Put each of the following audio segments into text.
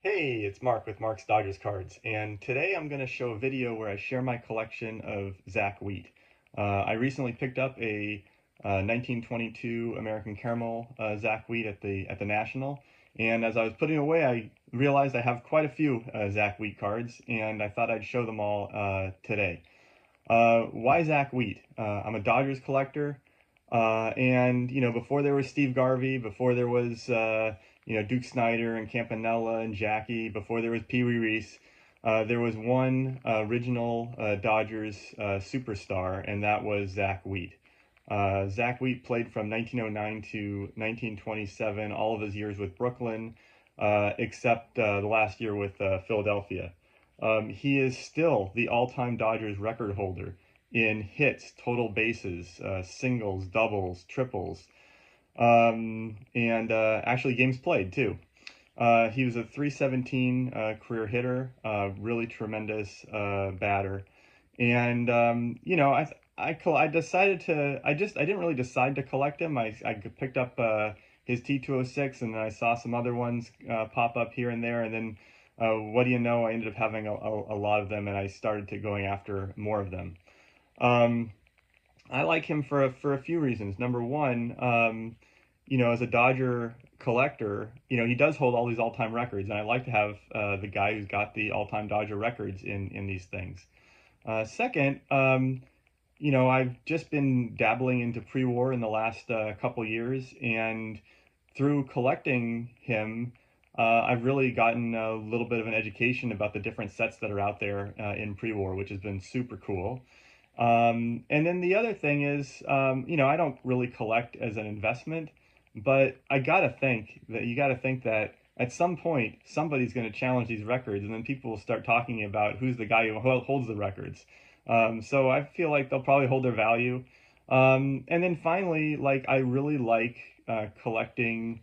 Hey, it's Mark with Mark's Dodgers Cards, and today I'm going to show a video where I share my collection of Zack Wheat. I recently picked up a 1922 American Caramel Zack Wheat at the National, and as I was putting away, I realized I have quite a few Zack Wheat cards, and I thought I'd show them all today. Why Zack Wheat? I'm a Dodgers collector, and before there was Steve Garvey, before there was Duke Snyder and Campanella and Jackie, before there was Pee Wee Reese, there was one original Dodgers superstar, and that was Zack Wheat. Zack Wheat played from 1909 to 1927, all of his years with Brooklyn, except the last year with Philadelphia. He is still the all-time Dodgers record holder in hits, total bases, singles, doubles, triples, and actually games played too. He was a 317 career hitter, really tremendous batter, and I decided to I didn't really decide to collect him. I picked up his T206, and then I saw some other ones pop up here and there, and then what do you know? I ended up having a lot of them, and I started to going after more of them. Um, I like him for a few reasons. Number one, as a Dodger collector, he does hold all these all-time records, and I like to have the guy who's got the all-time Dodger records in these things. Second, I've just been dabbling into pre-war in the last couple years, and through collecting him, I've really gotten a little bit of an education about the different sets that are out there in pre-war, which has been super cool. And then the other thing is, I don't really collect as an investment, but I gotta think that you gotta think that at some point somebody's going to challenge these records, and then people will start talking about who's the guy who holds the records. So I feel like they'll probably hold their value. And then finally, like I really like collecting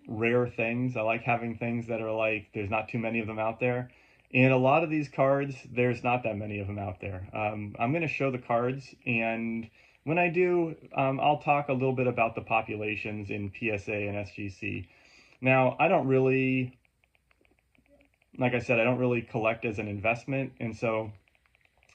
rare things. I like having things that are like there's not too many of them out there. And a lot of these cards, there's not that many of them out there. I'm going to show the cards, and when I do, I'll talk a little bit about the populations in PSA and SGC. Now, I don't really, like I said, I don't really collect as an investment, and so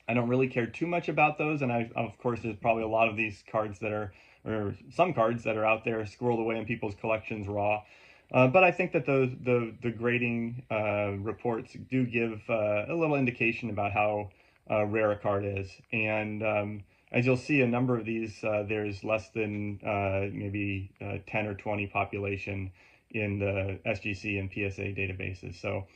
I don't really care too much about those. And of course, there's probably a lot of these cards that are, or some cards that are out there squirreled away in people's collections raw. But I think that the grading reports do give a little indication about how rare a card is. And as you'll see, a number of these, there's less than maybe 10 or 20 population in the SGC and PSA databases. So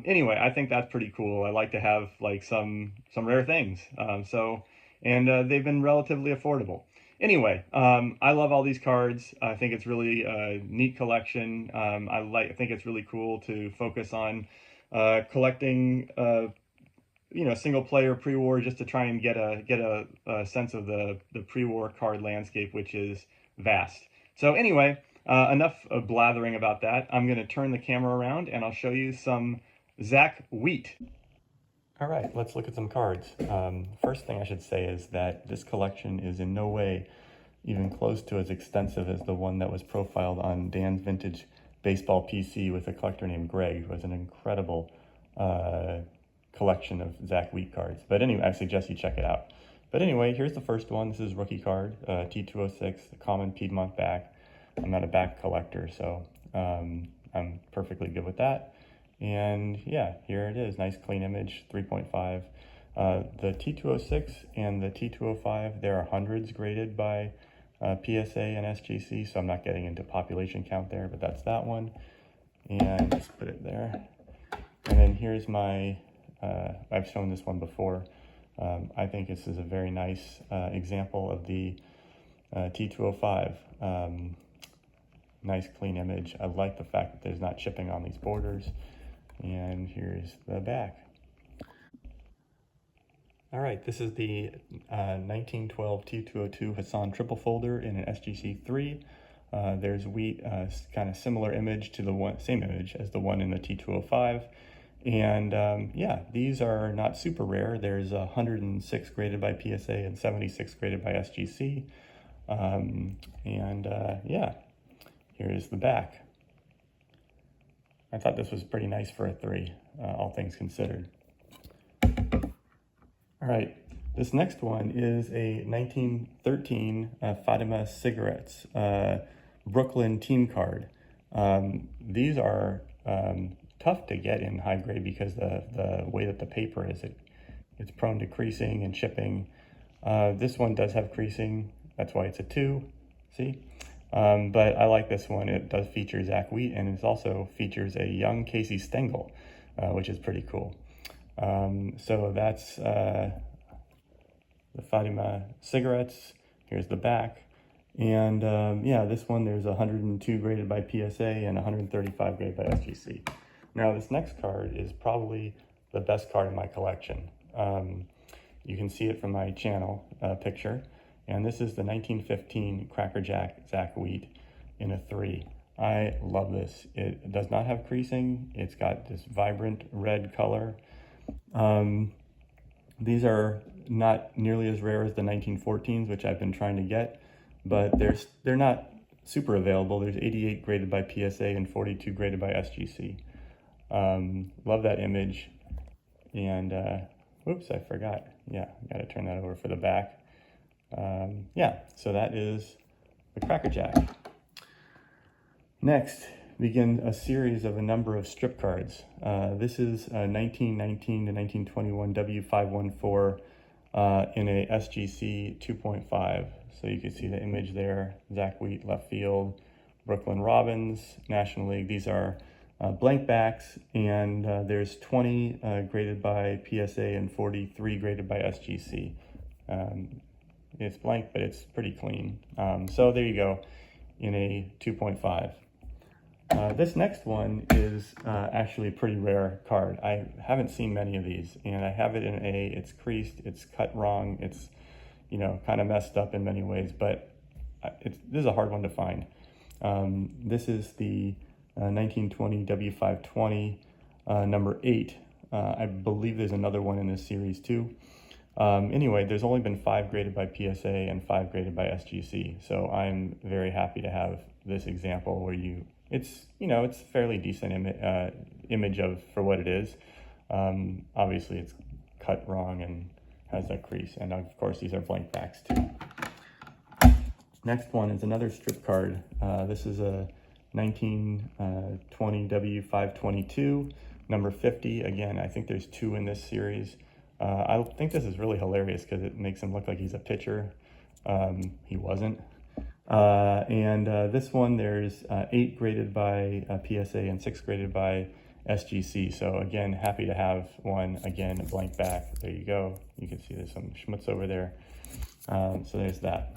anyway, I think that's pretty cool. I like to have like some rare things. And they've been relatively affordable. Anyway, I love all these cards. I think it's really a neat collection. I think it's really cool to focus on collecting, single player pre-war, just to try and get a sense of the pre-war card landscape, which is vast. So anyway, enough of blathering about that. I'm going to turn the camera around and I'll show you some Zack Wheat. All right, let's look at some cards. First thing I should say is that this collection is in no way even close to as extensive as the one that was profiled on Dan's Vintage Baseball PC with a collector named Greg, who has an incredible collection of Zack Wheat cards. But anyway, I suggest you check it out. But anyway, here's the first one. This is rookie card, T206, the common Piedmont back. I'm not a back collector, so I'm perfectly good with that. And yeah, here it is, nice clean image, 3.5. The T206 and the T205, there are hundreds graded by PSA and SGC, so I'm not getting into population count there, but that's that one. And just put it there. And then here's my, I've shown this one before. I think this is a very nice example of the T205. Nice clean image. I like the fact that there's not chipping on these borders. And here's the back. All right, this is the 1912 T202 Hassan triple folder in an SGC3. There's Wheat, kind of similar image to the one, same image as the one in the T205. And yeah, these are not super rare. There's 106 graded by PSA and 76 graded by SGC. Yeah, here's the back. I thought this was pretty nice for a 3, all things considered. All right, this next one is a 1913 Fatima Cigarettes Brooklyn team card. These are tough to get in high grade because the way that the paper is, it's prone to creasing and chipping. This one does have creasing, that's why it's a 2, see? But I like this one. It does feature Zack Wheat, and it also features a young Casey Stengel, which is pretty cool. So that's the Fatima Cigarettes. Here's the back. And yeah, this one, there's 102 graded by PSA and 135 graded by SGC. Now this next card is probably the best card in my collection. You can see it from my channel picture. And this is the 1915 Cracker Jack Zack Wheat in a 3. I love this. It does not have creasing. It's got this vibrant red color. These are not nearly as rare as the 1914s, which I've been trying to get, but they're not super available. There's 88 graded by PSA and 42 graded by SGC. Love that image. And whoops, I forgot. Yeah, got to turn that over for the back. Yeah, so that is the Cracker Jack. Next, begin a series of a number of strip cards. This is a 1919 to 1921 W514 in a SGC 2.5. So you can see the image there, Zack Wheat, left field, Brooklyn Robins, National League. These are blank backs, and there's 20 graded by PSA and 43 graded by SGC. It's blank, but it's pretty clean. So there you go, in a 2.5. This next one is actually a pretty rare card. I haven't seen many of these, and I have it in A. It's creased, it's cut wrong, it's, you know, kind of messed up in many ways, but this is a hard one to find. This is the 1920 W520 number 8. I believe there's another one in this series too. Anyway, there's only been 5 graded by PSA and 5 graded by SGC, so I'm very happy to have this example where it's fairly decent image of for what it is. Obviously, it's cut wrong and has that crease, and of course these are blank backs too. Next one is another strip card. This is a 1920 W522 number 50. Again, I think there's 2 in this series. I think this is really hilarious because it makes him look like he's a pitcher. He wasn't. This one, there's 8 graded by PSA and 6 graded by SGC. So again, happy to have one. Again, a blank back. There you go. You can see there's some schmutz over there. So there's that.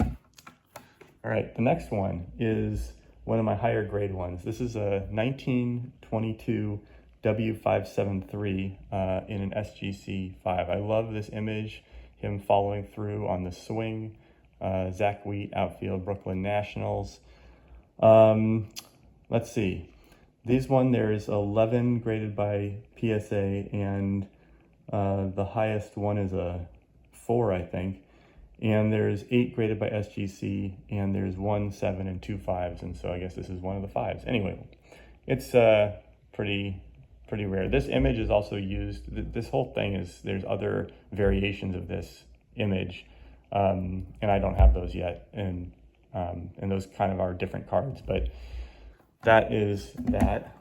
All right, the next one is one of my higher grade ones. This is a 1922 W573 in an SGC 5. I love this image, him following through on the swing. Zack Wheat, outfield, Brooklyn Nationals. Let's see. These one, there's 11 graded by PSA, and the highest one is a 4, I think. And there's 8 graded by SGC, and there's 1 7 and 2 5s, and so I guess this is one of the 5s. Anyway, it's pretty rare. This image is also used, this whole thing is, there's other variations of this image, and I don't have those yet, and those kind of are different cards, but that is that.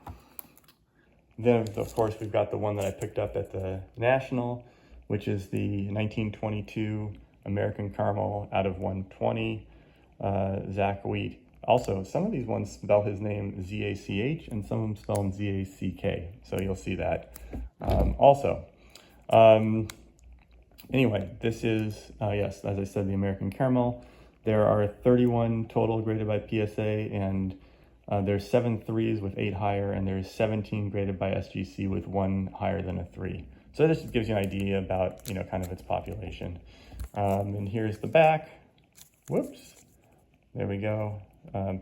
Then, of course, we've got the one that I picked up at the National, which is the 1922 American Caramel out of 120, Zack Wheat. Also, some of these ones spell his name Z-A-C-H, and some of them spell him Z-A-C-K, so you'll see that. Anyway, this is, yes, as I said, the American Caramel. There are 31 total graded by PSA, and there's 7 3s with 8 higher, and there's 17 graded by SGC with 1 higher than a 3. So this gives you an idea about, kind of its population. And here's the back. Whoops. There we go.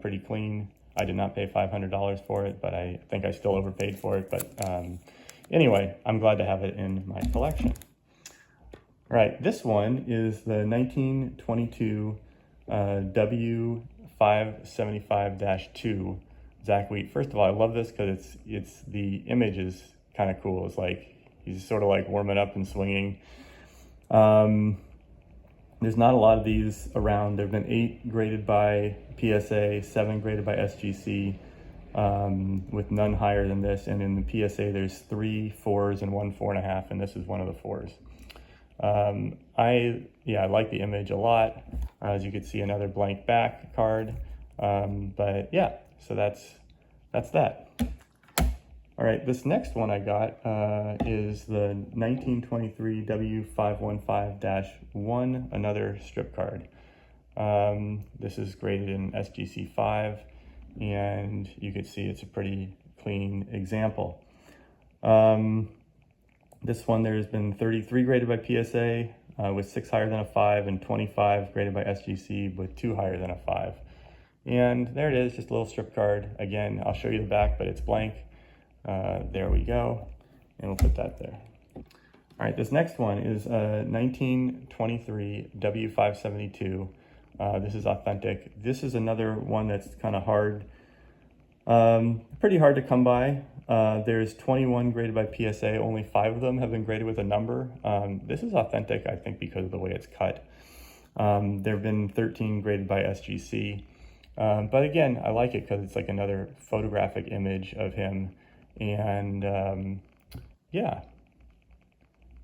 Pretty clean. I did not pay $500 for it, but I think I still overpaid for it. But anyway, I'm glad to have it in my collection. All right, this one is the 1922 W575-2 Zack Wheat. First of all, I love this because it's the image is kind of cool. It's like he's sort of like warming up and swinging. There's not a lot of these around. There have been 8 graded by PSA, 7 graded by SGC, with none higher than this. And in the PSA, there's 3 4s and 1 4.5, and this is one of the 4s. I like the image a lot. As you can see, another blank back card. But yeah, so that's that. All right, this next one I got is the 1923 W515-1, another strip card. This is graded in SGC 5, and you can see it's a pretty clean example. This one, there's been 33 graded by PSA with 6 higher than a 5, and 25 graded by SGC with 2 higher than a 5. And there it is, just a little strip card. Again, I'll show you the back, but it's blank. There we go, and we'll put that there. All right, this next one is 1923 W572. This is authentic. This is another one that's kind of hard, pretty hard to come by. There's 21 graded by PSA, only 5 of them have been graded with a number. This is authentic, I think, because of the way it's cut. There have been 13 graded by SGC. But again, I like it because it's like another photographic image of him. And yeah,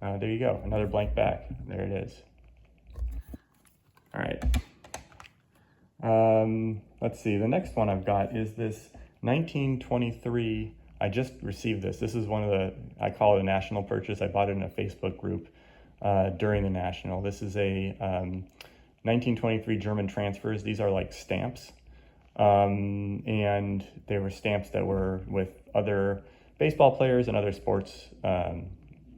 there you go, another blank back. There it is. All right. Let's see, the next one I've got is this 1923. I just received this. This is one of the, I call it a national purchase. I bought it in a Facebook group during the national. This is a 1923 German transfers. These are like stamps. And they were stamps that were with other baseball players and other sports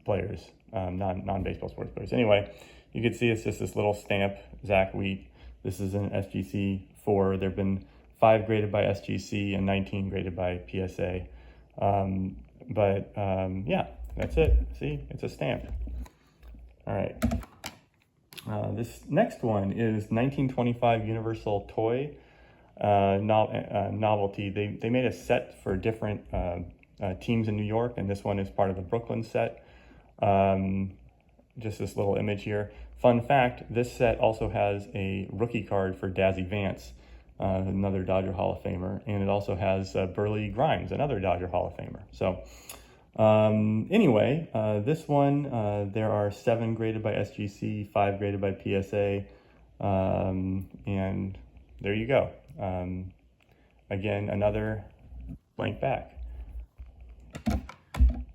players, non-baseball sports players. Anyway, you can see it's just this little stamp, Zack Wheat. This is an SGC 4. There have been 5 graded by SGC and 19 graded by PSA. Yeah, that's it. See, it's a stamp. All right. This next one is 1925 Universal Toy novelty. They made a set for different teams in New York, and this one is part of the Brooklyn set. Just this little image here. Fun fact, this set also has a rookie card for Dazzy Vance, another Dodger Hall of Famer, and it also has Burley Grimes, another Dodger Hall of Famer. So anyway, this one, there are 7 graded by SGC, 5 graded by PSA, and there you go. Again, another blank back.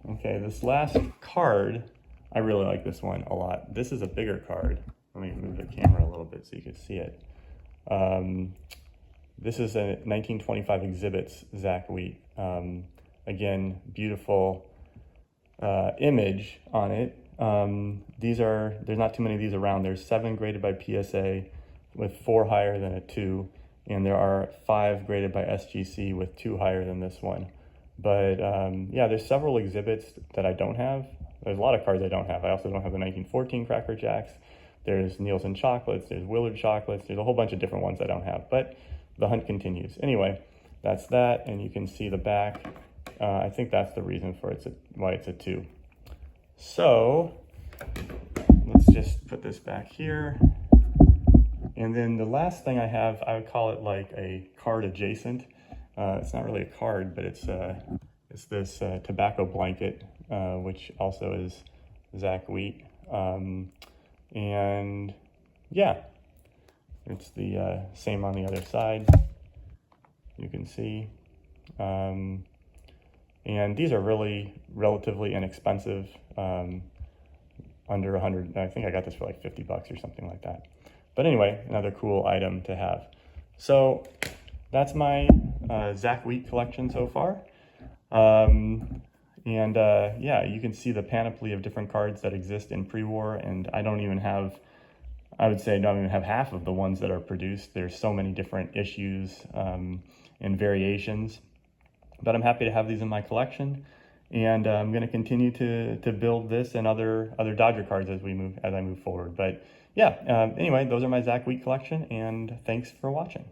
Okay, this last card, I really like this one a lot. This is a bigger card. Let me move the camera a little bit so you can see it. This is a 1925 Exhibits Zack Wheat. Again, beautiful image on it. There's not too many of these around. There's 7 graded by PSA with 4 higher than a 2. And there are 5 graded by SGC with 2 higher than this one. But yeah, there's several exhibits that I don't have. There's a lot of cards I don't have. I also don't have the 1914 Cracker Jacks. There's Nielsen Chocolates, there's Willard Chocolates, there's a whole bunch of different ones I don't have, but the hunt continues. Anyway, that's that, and you can see the back. I think that's the reason for why it's a 2. So, let's just put this back here. And then the last thing I have, I would call it like a card adjacent. It's not really a card, but it's this tobacco blanket, which also is Zack Wheat. And yeah, it's the same on the other side, you can see. And these are really relatively inexpensive, under 100. I think I got this for like $50 or something like that. But anyway, another cool item to have. So that's my Zack Wheat collection so far. Yeah, you can see the panoply of different cards that exist in pre-war, and I would say don't even have half of the ones that are produced. There's so many different issues and variations, but I'm happy to have these in my collection, and I'm going to continue to build this and other Dodger cards as I move forward. But yeah, anyway, those are my Zack Wheat collection, and thanks for watching.